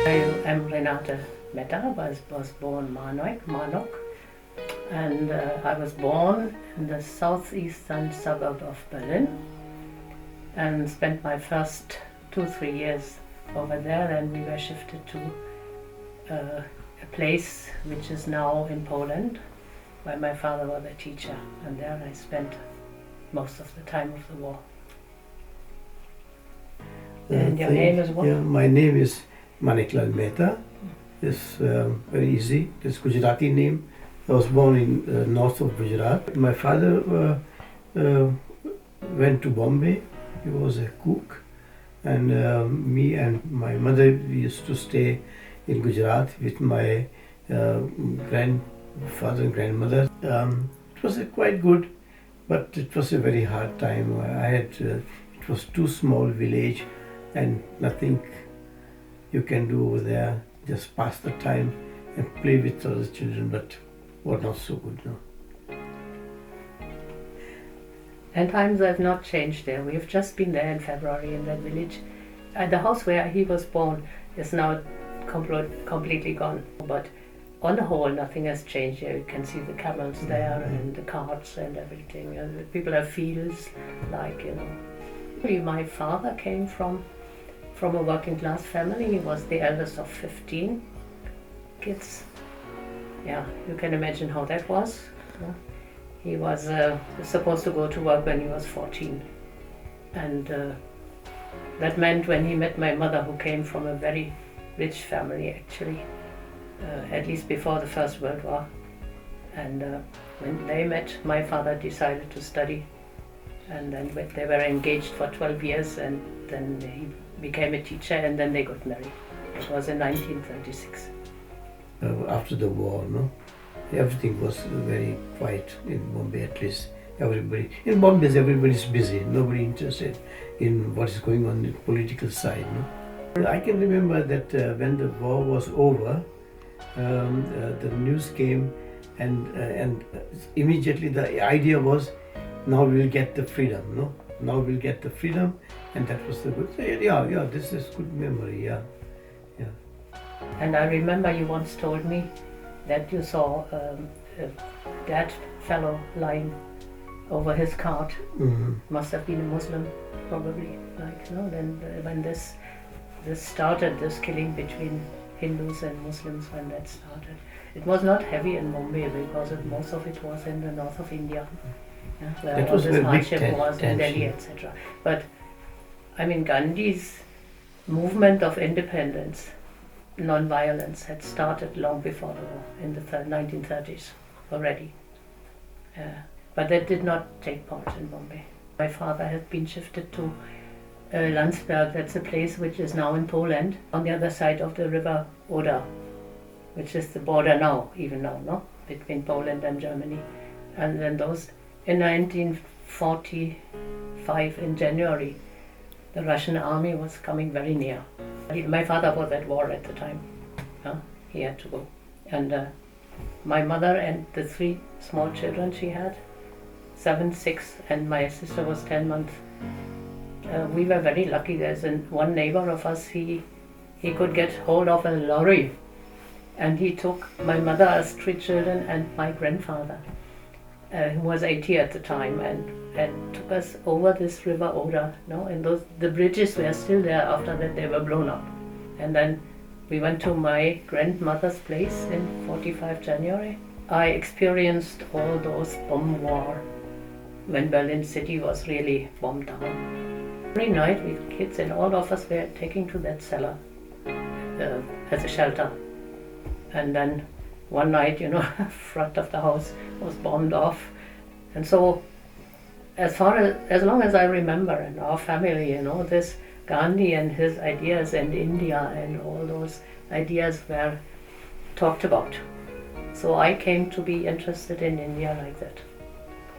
I am Renate Mehta, was born Manok, and I was born in the southeastern suburb of Berlin and spent my first 2-3 years over there. Then we were shifted to a place which is now in Poland, where my father was a teacher, and there I spent most of the time of the war. And your name is what? Yeah, my name is Mehta. It's very easy. It's Gujarati name. I was born in north of Gujarat. My father went to Bombay. He was a cook, and me and my mother, we used to stay in Gujarat with my grandfather and grandmother. It was quite good, but it was a very hard time. It was too small village, and nothing you can do over there. Just pass the time and play with other children, but were not so good, no. And times have not changed there. We have just been there in February in that village. The house where he was born is now completely gone. But on the whole, nothing has changed. You can see the camels there and the carts and everything. And people have fields, My father came from a working class family. He was the eldest of 15 kids. Yeah, you can imagine how that was. Yeah. He was supposed to go to work when he was 14. And that meant when he met my mother, who came from a very rich family actually, at least before the First World War. And when they met, my father decided to study. And then they were engaged for 12 years, and then he became a teacher, and then they got married. It was in 1936. After the war, no? Everything was very quiet in Bombay, at least. In Bombay, everybody's busy. Nobody interested in what is going on the political side, no? I can remember that when the war was over, the news came, and immediately the idea was, now we'll get the freedom, no? Now we'll get the freedom, and that was the good. Yeah, this is good memory, yeah. And I remember you once told me that you saw that fellow lying over his cart. Mm-hmm. Must have been a Muslim, probably. Then when this started, this killing between Hindus and Muslims, when that started, it was not heavy in Bombay because most of it was in the north of India. Yeah, where all this hardship was in Delhi, etc. But Gandhi's movement of independence, non-violence, had started long before the war, in the 1930s already. But that did not take part in Bombay. My father had been shifted to Landsberg. That's a place which is now in Poland, on the other side of the river Oder, which is the border now, between Poland and Germany. And then in 1945, in January, the Russian army was coming very near. My father was at war at the time. He had to go. And my mother and the 3 small children she had, 7, 6, and my sister was 10 months. We were very lucky. There's one neighbor of us, he could get hold of a lorry, and he took my mother's 3 children and my grandfather, who was 80 at the time, and took us over this river Oder. And the bridges were still there. After that they were blown up. And then we went to my grandmother's place in 45 January. I experienced all those bomb war when Berlin city was really bombed down. Every night we kids and all of us were taken to that cellar as a shelter. And then one night, front of the house was bombed off. And so as long as I remember in our family, this Gandhi and his ideas and India and all those ideas were talked about. So I came to be interested in India like that,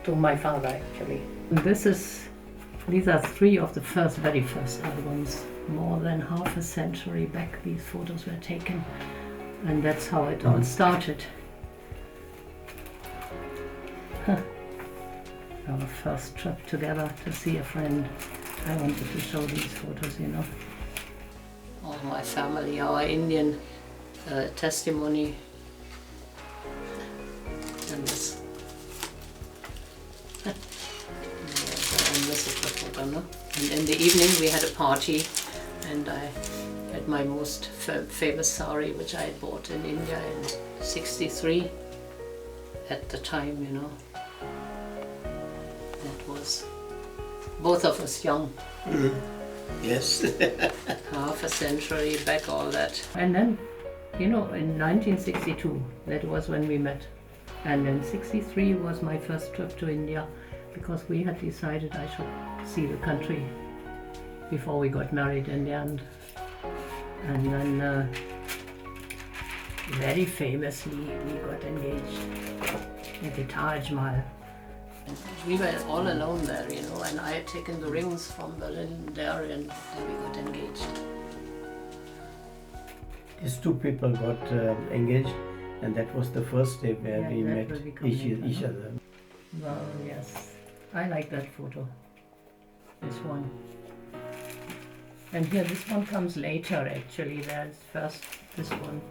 to my father actually. These are 3 of the very first albums. More than half a century back these photos were taken, and that's how it all started. Our first trip together to see a friend. I wanted to show these photos, all my family, our Indian testimony. And this. I miss it, the photo, no? And in the evening we had a party, and I had my most famous sari, which I had bought in India in '63 at the time, you know. That was both of us young. Yes. Half a century back, all that. And then, you know, in 1962, that was when we met. And in '63 was my first trip to India, because we had decided I should see the country before we got married in the end. And then very famously we got engaged at the Taj Mahal. We were all alone there, you know, and I had taken the rings from Berlin there, and we got engaged. These two people got engaged, and that was the first day where we met each other. Well, yes, I like that photo, this one. And here, this one comes later actually. There's first this one.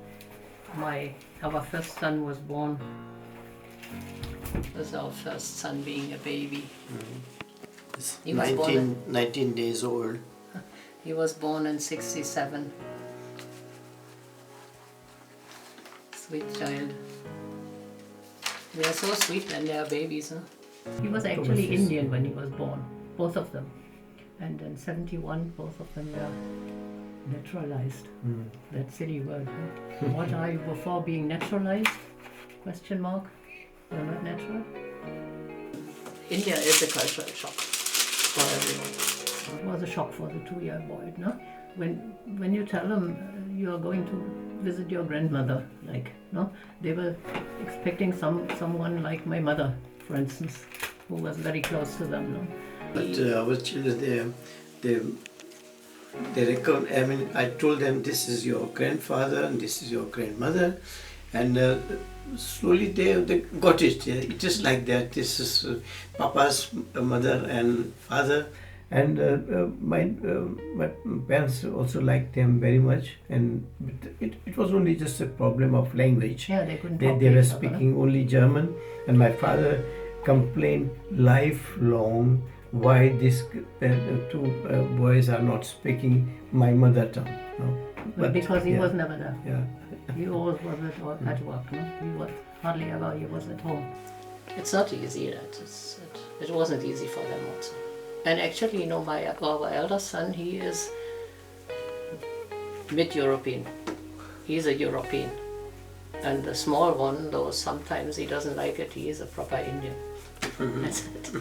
Our first son was born. This was our first son being a baby. He was 19 days old. He was born in '67. Sweet child. They are so sweet when they are babies, huh? He was actually Indian when he was born, both of them. And in '71, both of them were naturalized. That silly word, huh? What are you before being naturalized? Question mark. You're not natural? India is a cultural shock for everyone. It was a shock for the 2-year boy, no? When you tell them you are going to visit your grandmother, like, no? They were expecting someone like my mother, for instance, who was very close to them, no? But our children, they reckon, I mean, I told them this is your grandfather and this is your grandmother, and slowly they got it. It is like that. This is Papa's mother and father, and my parents also liked them very much. And it was only just a problem of language. Yeah, they couldn't talk They were speaking only German, and my father complained lifelong why these two boys are not speaking my mother tongue. No? But because he was never there. Yeah. He always was at work, no? He was hardly ever, he was at home. It's not easy, it wasn't easy for them also. And actually, you know, our elder son, he is mid-European. He's a European. And the small one, though sometimes he doesn't like it, he is a proper Indian. That's it.